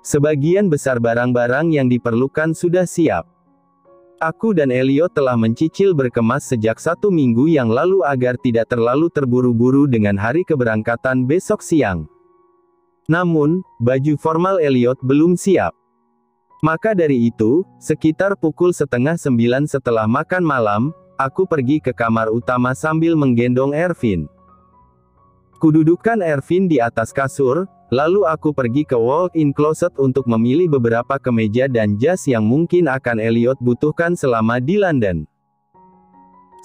Sebagian besar barang-barang yang diperlukan sudah siap. Aku dan Elliot telah mencicil berkemas sejak 1 minggu yang lalu agar tidak terlalu terburu-buru dengan hari keberangkatan besok siang. Namun, baju formal Elliot belum siap. Maka dari itu, sekitar pukul 8:30 setelah makan malam, aku pergi ke kamar utama sambil menggendong Ervin. Kududukan Ervin di atas kasur, lalu aku pergi ke walk-in closet untuk memilih beberapa kemeja dan jas yang mungkin akan Elliot butuhkan selama di London.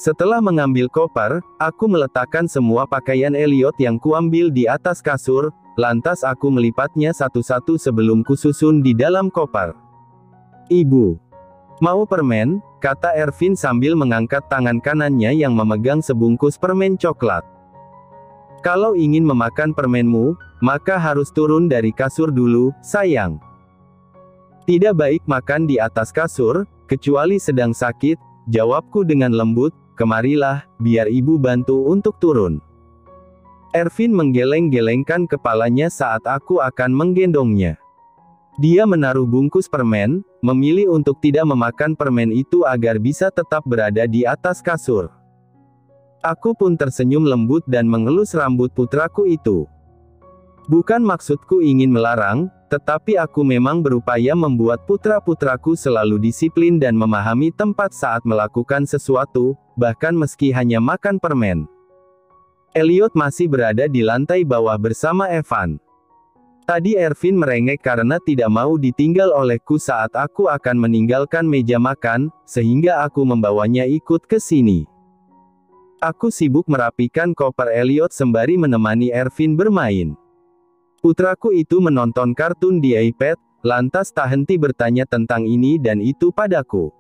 Setelah mengambil koper, aku meletakkan semua pakaian Elliot yang kuambil di atas kasur, lantas aku melipatnya satu-satu sebelum kususun di dalam koper. "Ibu, mau permen?" kata Ervin sambil mengangkat tangan kanannya yang memegang sebungkus permen coklat. "Kalau ingin memakan permenmu, maka harus turun dari kasur dulu, sayang. Tidak baik makan di atas kasur, kecuali sedang sakit," jawabku dengan lembut. "Kemarilah, biar ibu bantu untuk turun." Ervin menggeleng-gelengkan kepalanya saat aku akan menggendongnya. Dia menaruh bungkus permen, memilih untuk tidak memakan permen itu agar bisa tetap berada di atas kasur. Aku pun tersenyum lembut dan mengelus rambut putraku itu. Bukan maksudku ingin melarang, tetapi aku memang berupaya membuat putra-putraku selalu disiplin dan memahami tempat saat melakukan sesuatu, bahkan meski hanya makan permen. Elliot masih berada di lantai bawah bersama Evan. Tadi Ervin merengek karena tidak mau ditinggal olehku saat aku akan meninggalkan meja makan, sehingga aku membawanya ikut ke sini. Aku sibuk merapikan koper Elliot sembari menemani Ervin bermain. Putraku itu menonton kartun di iPad, lantas tak henti bertanya tentang ini dan itu padaku.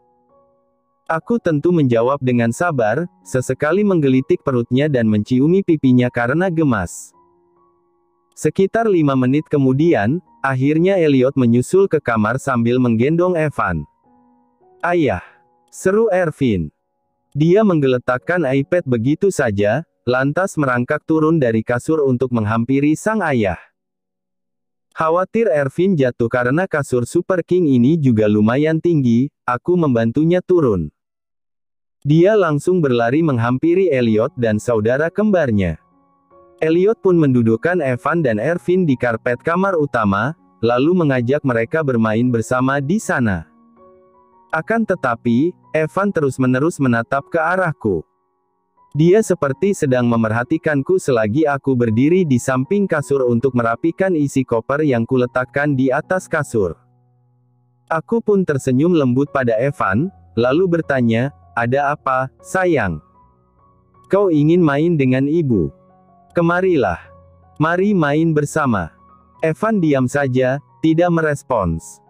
Aku tentu menjawab dengan sabar, sesekali menggelitik perutnya dan menciumi pipinya karena gemas. Sekitar 5 menit kemudian, akhirnya Elliot menyusul ke kamar sambil menggendong Evan. "Ayah!" seru Ervin. Dia menggeletakkan iPad begitu saja, lantas merangkak turun dari kasur untuk menghampiri sang ayah. Khawatir Ervin jatuh karena kasur Super King ini juga lumayan tinggi, aku membantunya turun. Dia langsung berlari menghampiri Elliot dan saudara kembarnya. Elliot pun mendudukkan Evan dan Ervin di karpet kamar utama, lalu mengajak mereka bermain bersama di sana. Akan tetapi, Evan terus-menerus menatap ke arahku. Dia seperti sedang memerhatikanku selagi aku berdiri di samping kasur untuk merapikan isi koper yang kuletakkan di atas kasur. Aku pun tersenyum lembut pada Evan, lalu bertanya, "Ada apa, sayang? Kau ingin main dengan ibu? Kemarilah. Mari main bersama." Evan diam saja, tidak merespons.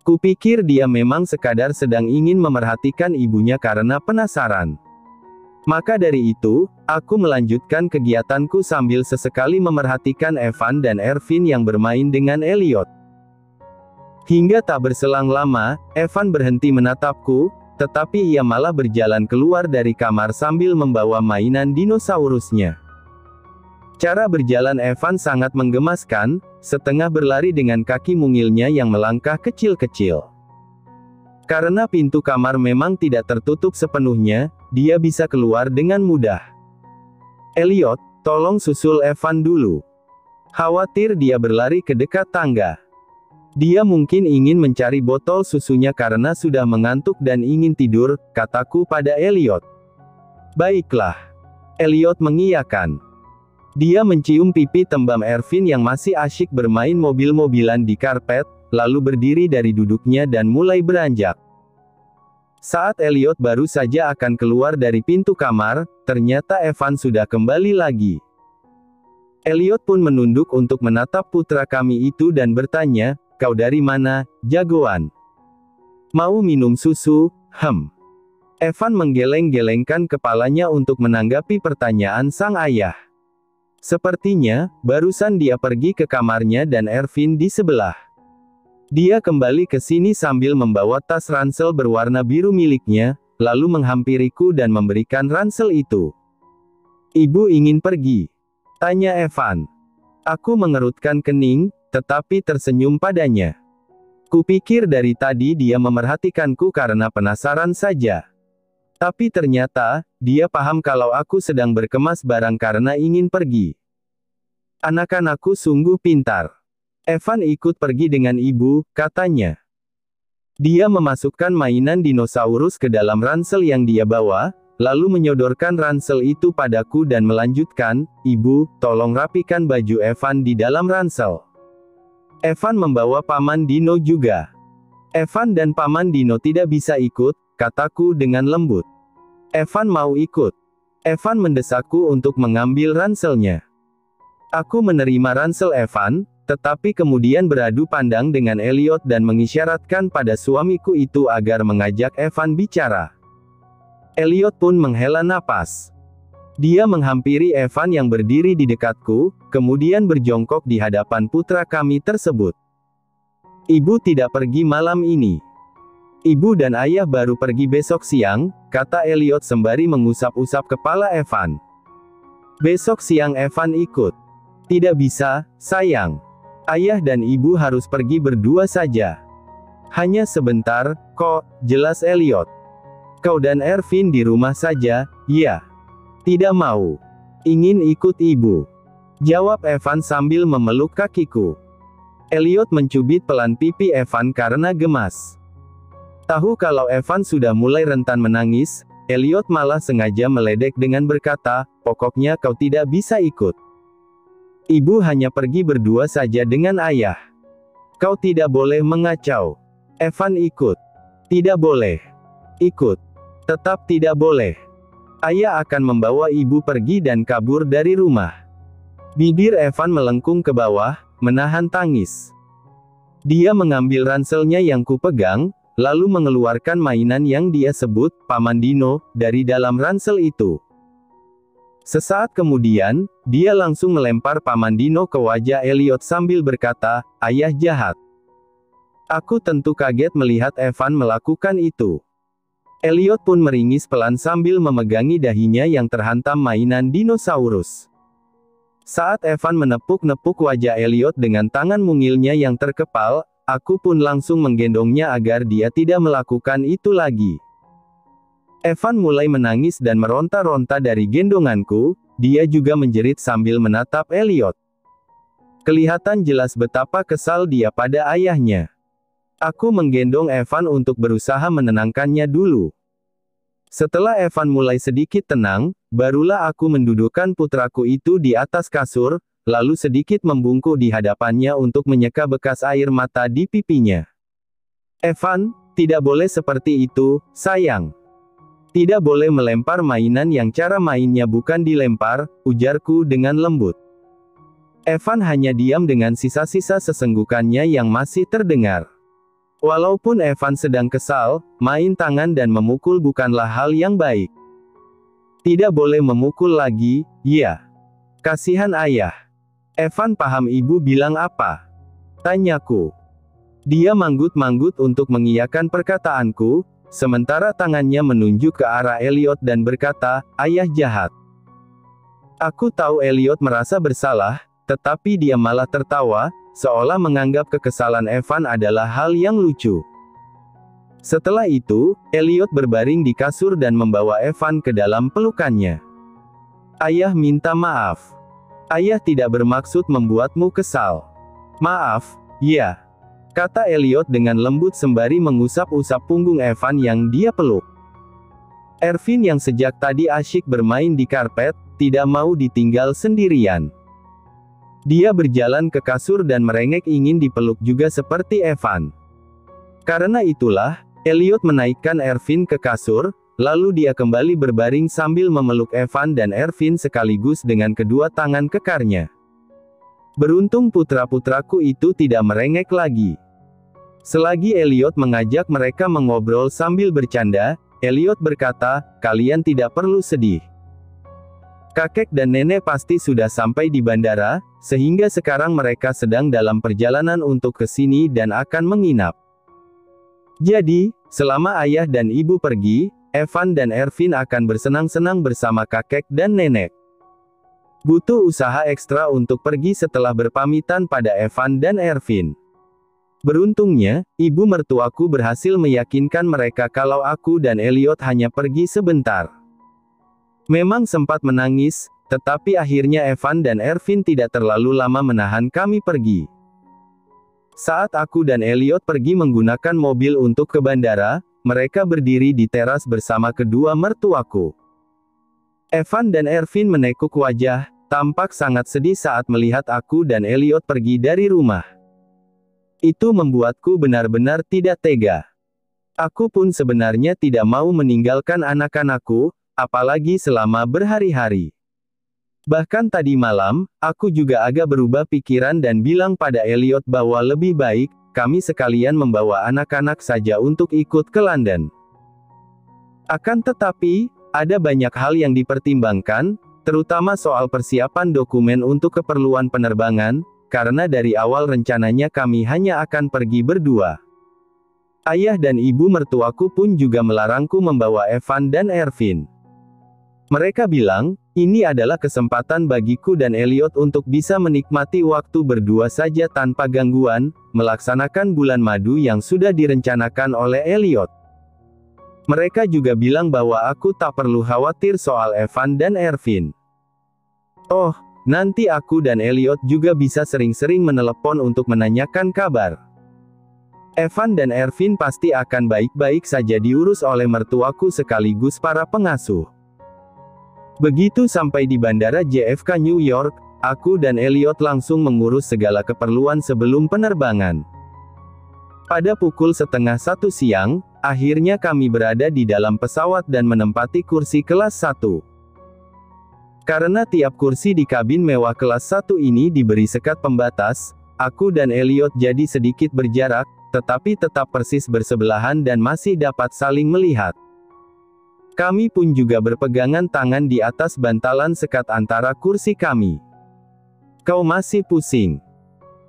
Kupikir dia memang sekadar sedang ingin memerhatikan ibunya karena penasaran. Maka dari itu, aku melanjutkan kegiatanku sambil sesekali memerhatikan Evan dan Ervin yang bermain dengan Elliot. Hingga tak berselang lama, Evan berhenti menatapku, tetapi ia malah berjalan keluar dari kamar sambil membawa mainan dinosaurusnya. Cara berjalan Evan sangat menggemaskan, setengah berlari dengan kaki mungilnya yang melangkah kecil-kecil. Karena pintu kamar memang tidak tertutup sepenuhnya, dia bisa keluar dengan mudah. "Elliot, tolong susul Evan dulu." Khawatir dia berlari ke dekat tangga. "Dia mungkin ingin mencari botol susunya karena sudah mengantuk dan ingin tidur," kataku pada Elliot. "Baiklah." Elliot mengiyakan. Dia mencium pipi tembam Ervin yang masih asyik bermain mobil-mobilan di karpet, lalu berdiri dari duduknya dan mulai beranjak. Saat Elliot baru saja akan keluar dari pintu kamar, ternyata Evan sudah kembali lagi. Elliot pun menunduk untuk menatap putra kami itu dan bertanya, "Kau dari mana, jagoan? Mau minum susu?" Evan menggeleng-gelengkan kepalanya untuk menanggapi pertanyaan sang ayah. Sepertinya, barusan dia pergi ke kamarnya dan Ervin di sebelah. Dia kembali ke sini sambil membawa tas ransel berwarna biru miliknya, lalu menghampiriku dan memberikan ransel itu. "Ibu ingin pergi?" tanya Evan. Aku mengerutkan kening, tetapi tersenyum padanya. Kupikir dari tadi dia memerhatikanku karena penasaran saja. Tapi ternyata, dia paham kalau aku sedang berkemas barang karena ingin pergi. Anak-anakku sungguh pintar. Evan ikut pergi dengan ibu, katanya. Dia memasukkan mainan dinosaurus ke dalam ransel yang dia bawa, lalu menyodorkan ransel itu padaku dan melanjutkan, "Ibu, tolong rapikan baju Evan di dalam ransel." Evan membawa Paman Dino juga. "Evan dan Paman Dino tidak bisa ikut," kataku dengan lembut. "Evan mau ikut." Evan mendesakku untuk mengambil ranselnya. Aku menerima ransel Evan, tetapi kemudian beradu pandang dengan Elliot dan mengisyaratkan pada suamiku itu agar mengajak Evan bicara. Elliot pun menghela napas. Dia menghampiri Evan yang berdiri di dekatku, kemudian berjongkok di hadapan putra kami tersebut. "Ibu tidak pergi malam ini. Ibu dan ayah baru pergi besok siang," kata Elliot sembari mengusap-usap kepala Evan. "Besok siang Evan ikut." "Tidak bisa, sayang. Ayah dan ibu harus pergi berdua saja." "Hanya sebentar, kok," jelas Elliot. "Kau dan Ervin di rumah saja, ya?" "Tidak mau. Ingin ikut ibu," jawab Evan sambil memeluk kakiku. Elliot mencubit pelan pipi Evan karena gemas. Tahu kalau Evan sudah mulai rentan menangis, Elliot malah sengaja meledek dengan berkata, "Pokoknya kau tidak bisa ikut. Ibu hanya pergi berdua saja dengan ayah. Kau tidak boleh mengacau." "Evan ikut." "Tidak boleh. Ikut. Tetap tidak boleh. Ayah akan membawa ibu pergi dan kabur dari rumah." Bibir Evan melengkung ke bawah, menahan tangis. Dia mengambil ranselnya yang kupegang, lalu mengeluarkan mainan yang dia sebut, Paman Dino, dari dalam ransel itu. Sesaat kemudian, dia langsung melempar Paman Dino ke wajah Elliot sambil berkata, "Ayah jahat." Aku tentu kaget melihat Evan melakukan itu. Elliot pun meringis pelan sambil memegangi dahinya yang terhantam mainan dinosaurus. Saat Evan menepuk-nepuk wajah Elliot dengan tangan mungilnya yang terkepal, aku pun langsung menggendongnya agar dia tidak melakukan itu lagi. Evan mulai menangis dan meronta-ronta dari gendonganku, dia juga menjerit sambil menatap Elliot. Kelihatan jelas betapa kesal dia pada ayahnya. Aku menggendong Evan untuk berusaha menenangkannya dulu. Setelah Evan mulai sedikit tenang, barulah aku mendudukkan putraku itu di atas kasur, lalu sedikit membungkuk di hadapannya untuk menyeka bekas air mata di pipinya. "Evan, tidak boleh seperti itu, sayang. Tidak boleh melempar mainan yang cara mainnya bukan dilempar," ujarku dengan lembut. Evan hanya diam dengan sisa-sisa sesenggukannya yang masih terdengar. Walaupun Evan sedang kesal, main tangan dan memukul bukanlah hal yang baik. "Tidak boleh memukul lagi, ya. Kasihan ayah." "Evan paham ibu bilang apa?" tanyaku. Dia manggut-manggut untuk mengiyakan perkataanku, sementara tangannya menunjuk ke arah Elliot dan berkata, "Ayah jahat." Aku tahu Elliot merasa bersalah, tetapi dia malah tertawa, seolah menganggap kekesalan Evan adalah hal yang lucu. Setelah itu, Elliot berbaring di kasur dan membawa Evan ke dalam pelukannya. "Ayah minta maaf. Ayah tidak bermaksud membuatmu kesal." "Maaf, ya," kata Elliot dengan lembut sembari mengusap-usap punggung Evan yang dia peluk. Ervin yang sejak tadi asyik bermain di karpet, tidak mau ditinggal sendirian. Dia berjalan ke kasur dan merengek ingin dipeluk juga seperti Evan. Karena itulah, Elliot menaikkan Ervin ke kasur, lalu dia kembali berbaring sambil memeluk Evan dan Ervin sekaligus dengan kedua tangan kekarnya. Beruntung putra-putraku itu tidak merengek lagi. Selagi Elliot mengajak mereka mengobrol sambil bercanda, Elliot berkata, "Kalian tidak perlu sedih. Kakek dan nenek pasti sudah sampai di bandara, sehingga sekarang mereka sedang dalam perjalanan untuk ke sini dan akan menginap. Jadi, selama ayah dan ibu pergi, Evan dan Ervin akan bersenang-senang bersama kakek dan nenek." Butuh usaha ekstra untuk pergi setelah berpamitan pada Evan dan Ervin. Beruntungnya, ibu mertuaku berhasil meyakinkan mereka kalau aku dan Elliot hanya pergi sebentar. Memang sempat menangis, tetapi akhirnya Evan dan Ervin tidak terlalu lama menahan kami pergi. Saat aku dan Elliot pergi menggunakan mobil untuk ke bandara, mereka berdiri di teras bersama kedua mertuaku. Evan dan Ervin menekuk wajah, tampak sangat sedih saat melihat aku dan Elliot pergi dari rumah. Itu membuatku benar-benar tidak tega. Aku pun sebenarnya tidak mau meninggalkan anak-anakku, apalagi selama berhari-hari. Bahkan tadi malam, aku juga agak berubah pikiran dan bilang pada Elliot bahwa lebih baik, kami sekalian membawa anak-anak saja untuk ikut ke London. Akan tetapi, ada banyak hal yang dipertimbangkan, terutama soal persiapan dokumen untuk keperluan penerbangan, karena dari awal rencananya kami hanya akan pergi berdua. Ayah dan ibu mertuaku pun juga melarangku membawa Evan dan Ervin. Mereka bilang, ini adalah kesempatan bagiku dan Elliot untuk bisa menikmati waktu berdua saja tanpa gangguan, melaksanakan bulan madu yang sudah direncanakan oleh Elliot. Mereka juga bilang bahwa aku tak perlu khawatir soal Evan dan Ervin. Oh, nanti aku dan Elliot juga bisa sering-sering menelepon untuk menanyakan kabar. Evan dan Ervin pasti akan baik-baik saja diurus oleh mertuaku sekaligus para pengasuh. Begitu sampai di bandara JFK New York, aku dan Elliot langsung mengurus segala keperluan sebelum penerbangan. Pada pukul 12:30 siang, akhirnya kami berada di dalam pesawat dan menempati kursi kelas 1. Karena tiap kursi di kabin mewah kelas 1 ini diberi sekat pembatas, aku dan Elliot jadi sedikit berjarak, tetapi tetap persis bersebelahan dan masih dapat saling melihat. Kami pun juga berpegangan tangan di atas bantalan sekat antara kursi kami. "Kau masih pusing?"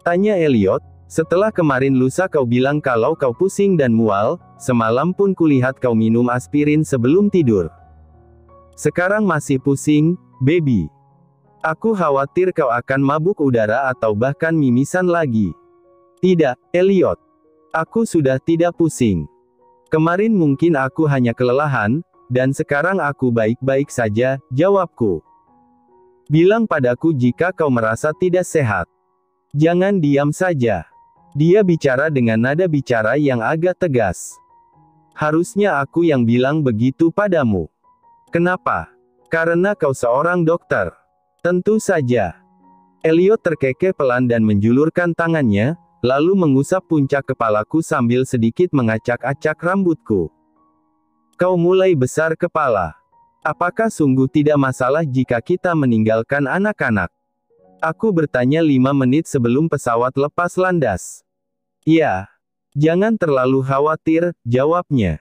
tanya Elliot. "Setelah kemarin lusa kau bilang kalau kau pusing dan mual, semalam pun kulihat kau minum aspirin sebelum tidur. Sekarang masih pusing, baby? Aku khawatir kau akan mabuk udara atau bahkan mimisan lagi." "Tidak, Elliot. Aku sudah tidak pusing. Kemarin mungkin aku hanya kelelahan, dan sekarang aku baik-baik saja," jawabku. "Bilang padaku jika kau merasa tidak sehat. Jangan diam saja." Dia bicara dengan nada bicara yang agak tegas. "Harusnya aku yang bilang begitu padamu. Kenapa? Karena kau seorang dokter." "Tentu saja." Elliot terkekeh pelan dan menjulurkan tangannya, lalu mengusap puncak kepalaku sambil sedikit mengacak-acak rambutku. "Kau mulai besar kepala. Apakah sungguh tidak masalah jika kita meninggalkan anak-anak?" Aku bertanya 5 menit sebelum pesawat lepas landas. "Ya. Jangan terlalu khawatir," jawabnya.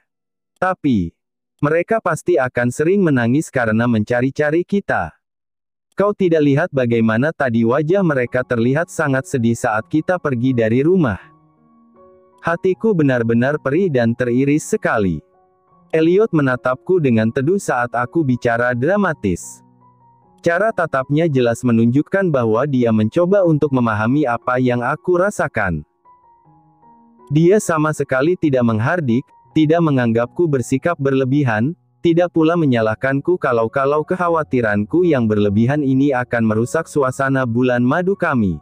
"Tapi, mereka pasti akan sering menangis karena mencari-cari kita. Kau tidak lihat bagaimana tadi wajah mereka terlihat sangat sedih saat kita pergi dari rumah." Hatiku benar-benar perih dan teriris sekali. Elliot menatapku dengan teduh saat aku bicara dramatis. Cara tatapnya jelas menunjukkan bahwa dia mencoba untuk memahami apa yang aku rasakan. Dia sama sekali tidak menghardik, tidak menganggapku bersikap berlebihan, tidak pula menyalahkanku kalau kekhawatiranku yang berlebihan ini akan merusak suasana bulan madu kami.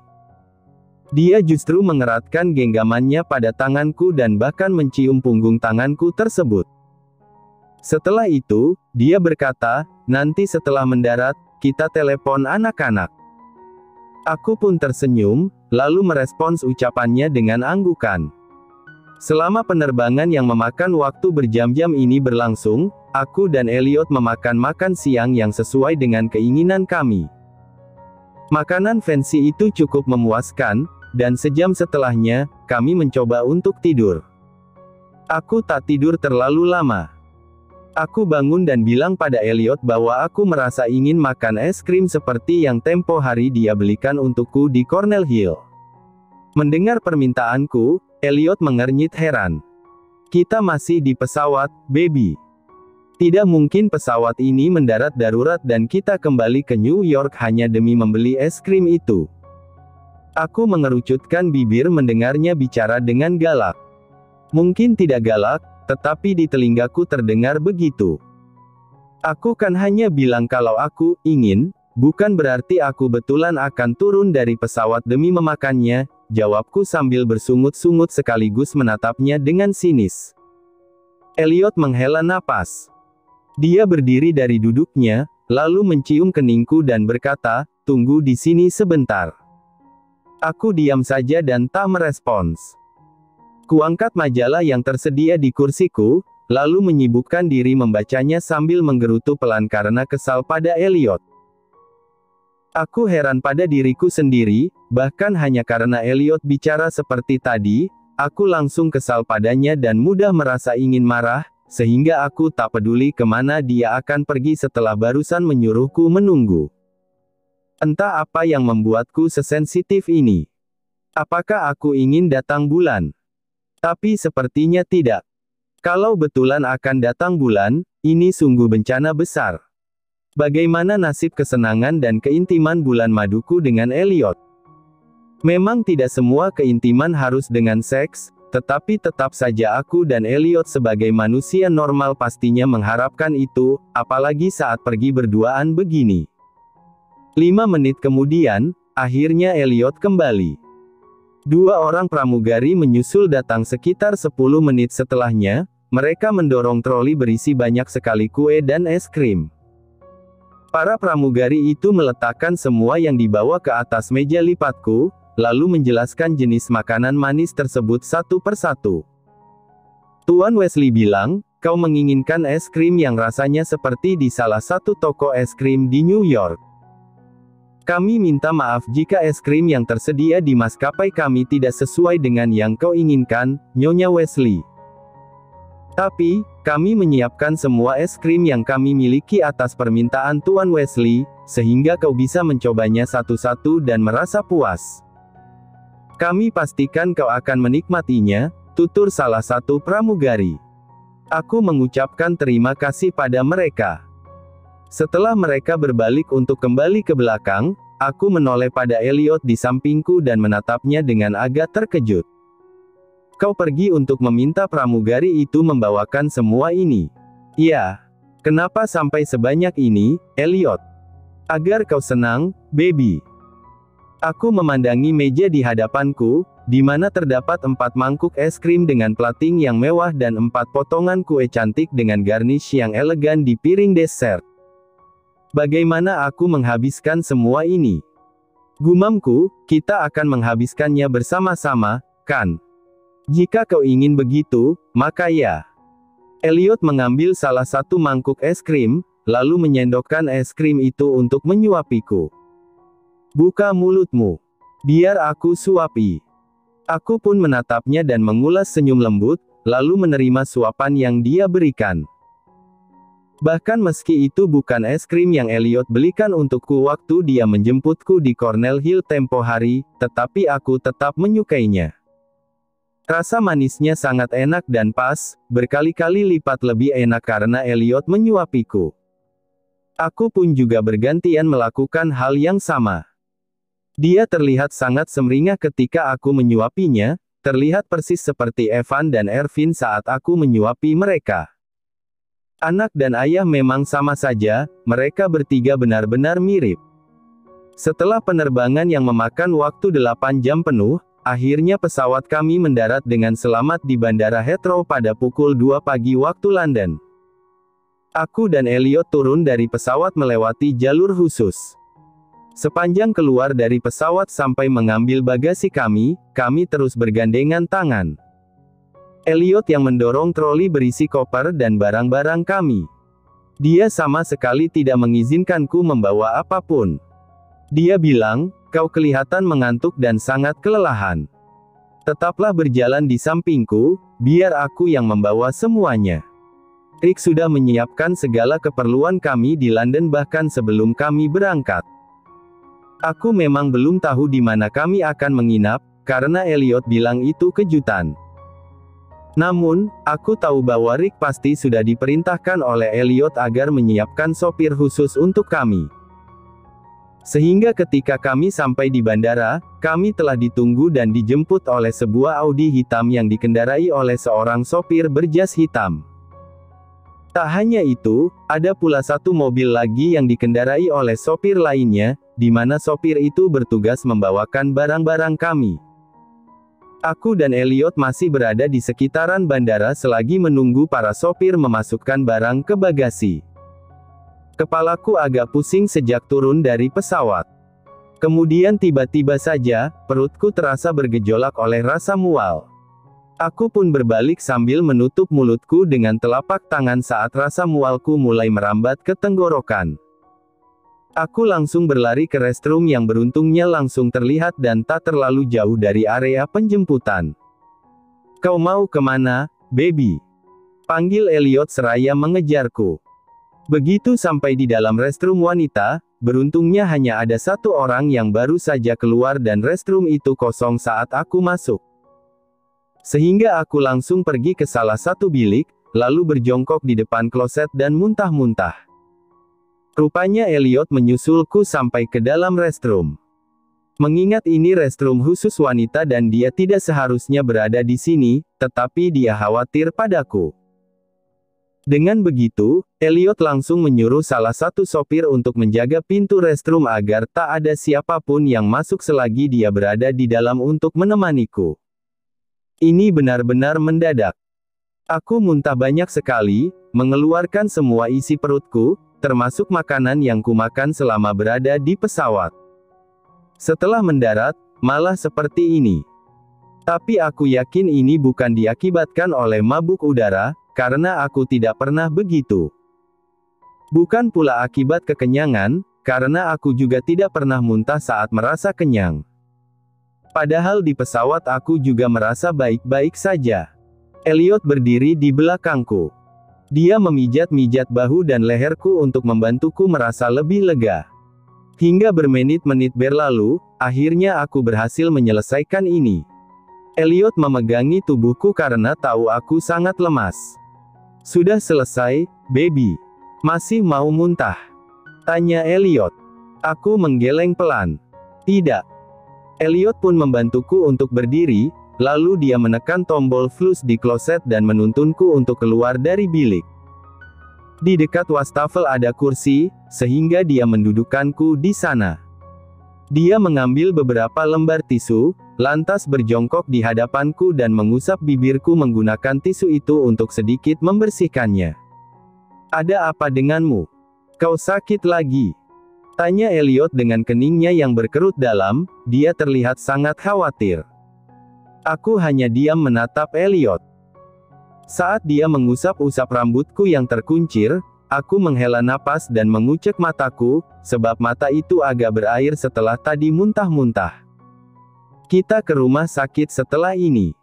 Dia justru mengeratkan genggamannya pada tanganku dan bahkan mencium punggung tanganku tersebut. Setelah itu, dia berkata, "Nanti setelah mendarat, kita telepon anak-anak." Aku pun tersenyum, lalu merespons ucapannya dengan anggukan. Selama penerbangan yang memakan waktu berjam-jam ini berlangsung, aku dan Elliot memakan makan siang yang sesuai dengan keinginan kami. Makanan fancy itu cukup memuaskan, dan sejam setelahnya, kami mencoba untuk tidur. Aku tak tidur terlalu lama. Aku bangun dan bilang pada Elliot bahwa aku merasa ingin makan es krim seperti yang tempo hari dia belikan untukku di Cornell Hill. Mendengar permintaanku, Elliot mengernyit heran. "Kita masih di pesawat, baby." Tidak mungkin pesawat ini mendarat darurat dan kita kembali ke New York hanya demi membeli es krim itu. Aku mengerucutkan bibir mendengarnya bicara dengan galak. Mungkin tidak galak, tetapi di telingaku terdengar begitu. Aku kan hanya bilang kalau aku ingin, bukan berarti aku betulan akan turun dari pesawat demi memakannya, jawabku sambil bersungut-sungut sekaligus menatapnya dengan sinis. Elliot menghela napas. Dia berdiri dari duduknya, lalu mencium keningku dan berkata, "Tunggu di sini sebentar." Aku diam saja dan tak merespons. Kuangkat majalah yang tersedia di kursiku, lalu menyibukkan diri membacanya sambil menggerutu pelan karena kesal pada Elliot. Aku heran pada diriku sendiri, bahkan hanya karena Elliot bicara seperti tadi, aku langsung kesal padanya dan mudah merasa ingin marah, sehingga aku tak peduli kemana dia akan pergi setelah barusan menyuruhku menunggu. Entah apa yang membuatku sesensitif ini. Apakah aku ingin datang bulan? Tapi sepertinya tidak. Kalau betulan akan datang bulan, ini sungguh bencana besar. Bagaimana nasib kesenangan dan keintiman bulan maduku dengan Elliot? Memang tidak semua keintiman harus dengan seks, tetapi tetap saja aku dan Elliot sebagai manusia normal pastinya mengharapkan itu, apalagi saat pergi berduaan begini. 5 menit kemudian, akhirnya Elliot kembali. 2 orang pramugari menyusul datang sekitar 10 menit setelahnya, mereka mendorong troli berisi banyak sekali kue dan es krim. Para pramugari itu meletakkan semua yang dibawa ke atas meja lipatku, lalu menjelaskan jenis makanan manis tersebut satu persatu. Tuan Wesley bilang, "Kau menginginkan es krim yang rasanya seperti di salah satu toko es krim di New York. Kami minta maaf jika es krim yang tersedia di maskapai kami tidak sesuai dengan yang kau inginkan, Nyonya Wesley. Tapi, kami menyiapkan semua es krim yang kami miliki atas permintaan Tuan Wesley, sehingga kau bisa mencobanya satu-satu dan merasa puas. Kami pastikan kau akan menikmatinya," tutur salah satu pramugari. Aku mengucapkan terima kasih pada mereka. Setelah mereka berbalik untuk kembali ke belakang, aku menoleh pada Elliot di sampingku dan menatapnya dengan agak terkejut. "Kau pergi untuk meminta pramugari itu membawakan semua ini?" "Ya. Kenapa sampai sebanyak ini, Elliot?" "Agar kau senang, baby." Aku memandangi meja di hadapanku, di mana terdapat 4 mangkuk es krim dengan plating yang mewah dan 4 potongan kue cantik dengan garnish yang elegan di piring dessert. Bagaimana aku menghabiskan semua ini? Gumamku, kita akan menghabiskannya bersama-sama, kan? Jika kau ingin begitu, maka ya. Elliot mengambil salah satu mangkuk es krim, lalu menyendokkan es krim itu untuk menyuapiku. "Buka mulutmu. Biar aku suapi." Aku pun menatapnya dan mengulas senyum lembut, lalu menerima suapan yang dia berikan. Bahkan meski itu bukan es krim yang Elliot belikan untukku waktu dia menjemputku di Cornell Hill tempo hari, tetapi aku tetap menyukainya. Rasa manisnya sangat enak dan pas, berkali-kali lipat lebih enak karena Elliot menyuapiku. Aku pun juga bergantian melakukan hal yang sama. Dia terlihat sangat sumringah ketika aku menyuapinya, terlihat persis seperti Evan dan Ervin saat aku menyuapi mereka. Anak dan ayah memang sama saja, mereka bertiga benar-benar mirip. Setelah penerbangan yang memakan waktu 8 jam penuh, akhirnya pesawat kami mendarat dengan selamat di Bandara Heathrow pada pukul 2 pagi waktu London. Aku dan Elliot turun dari pesawat melewati jalur khusus. Sepanjang keluar dari pesawat sampai mengambil bagasi kami terus bergandengan tangan. Elliot yang mendorong troli berisi koper dan barang-barang kami. Dia sama sekali tidak mengizinkanku membawa apapun. Dia bilang, "Kau kelihatan mengantuk dan sangat kelelahan. Tetaplah berjalan di sampingku, biar aku yang membawa semuanya. Rick sudah menyiapkan segala keperluan kami di London bahkan sebelum kami berangkat." Aku memang belum tahu di mana kami akan menginap, karena Elliot bilang itu kejutan. Namun, aku tahu bahwa Rick pasti sudah diperintahkan oleh Elliot agar menyiapkan sopir khusus untuk kami. Sehingga ketika kami sampai di bandara, kami telah ditunggu dan dijemput oleh sebuah Audi hitam yang dikendarai oleh seorang sopir berjas hitam. Tak hanya itu, ada pula satu mobil lagi yang dikendarai oleh sopir lainnya, di mana sopir itu bertugas membawakan barang-barang kami. Aku dan Elliot masih berada di sekitaran bandara selagi menunggu para sopir memasukkan barang ke bagasi. Kepalaku agak pusing sejak turun dari pesawat. Kemudian tiba-tiba saja, perutku terasa bergejolak oleh rasa mual. Aku pun berbalik sambil menutup mulutku dengan telapak tangan saat rasa mualku mulai merambat ke tenggorokan. Aku langsung berlari ke restroom yang beruntungnya langsung terlihat dan tak terlalu jauh dari area penjemputan. "Kau mau kemana, baby?" panggil Elliot seraya mengejarku. Begitu sampai di dalam restroom wanita, beruntungnya hanya ada satu orang yang baru saja keluar dan restroom itu kosong saat aku masuk. Sehingga aku langsung pergi ke salah satu bilik, lalu berjongkok di depan kloset dan muntah-muntah. Rupanya Elliot menyusulku sampai ke dalam restroom. Mengingat ini restroom khusus wanita dan dia tidak seharusnya berada di sini, tetapi dia khawatir padaku. Dengan begitu, Elliot langsung menyuruh salah satu sopir untuk menjaga pintu restroom agar tak ada siapapun yang masuk selagi dia berada di dalam untuk menemaniku. Ini benar-benar mendadak. Aku muntah banyak sekali, mengeluarkan semua isi perutku, termasuk makanan yang kumakan selama berada di pesawat. Setelah mendarat, malah seperti ini. Tapi aku yakin ini bukan diakibatkan oleh mabuk udara, karena aku tidak pernah begitu. Bukan pula akibat kekenyangan, karena aku juga tidak pernah muntah saat merasa kenyang. Padahal di pesawat aku juga merasa baik-baik saja. Elliot berdiri di belakangku. Dia memijat-mijat bahu dan leherku untuk membantuku merasa lebih lega. Hingga bermenit-menit berlalu, akhirnya aku berhasil menyelesaikan ini. Elliot memegangi tubuhku karena tahu aku sangat lemas. "Sudah selesai, baby. Masih mau muntah?" tanya Elliot. Aku menggeleng pelan. "Tidak." Elliot pun membantuku untuk berdiri, lalu dia menekan tombol flush di kloset dan menuntunku untuk keluar dari bilik. Di dekat wastafel ada kursi, sehingga dia mendudukkanku di sana. Dia mengambil beberapa lembar tisu, lantas berjongkok di hadapanku dan mengusap bibirku menggunakan tisu itu untuk sedikit membersihkannya. "Ada apa denganmu? Kau sakit lagi?" tanya Elliot dengan keningnya yang berkerut dalam. Dia terlihat sangat khawatir. Aku hanya diam menatap Elliot. Saat dia mengusap-usap rambutku yang terkuncir, aku menghela napas dan mengucek mataku, sebab mata itu agak berair setelah tadi muntah-muntah. "Kita ke rumah sakit setelah ini.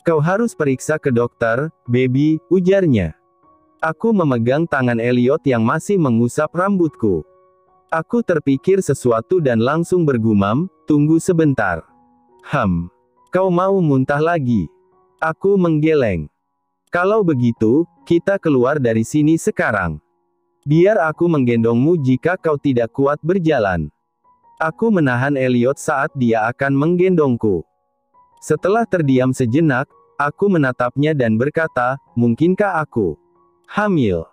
Kau harus periksa ke dokter, baby," ujarnya. Aku memegang tangan Elliot yang masih mengusap rambutku. Aku terpikir sesuatu dan langsung bergumam, "Tunggu sebentar. Kau mau muntah lagi?" Aku menggeleng. "Kalau begitu, kita keluar dari sini sekarang. Biar aku menggendongmu jika kau tidak kuat berjalan." Aku menahan Elliot saat dia akan menggendongku. Setelah terdiam sejenak, aku menatapnya dan berkata, "Mungkinkah aku hamil?"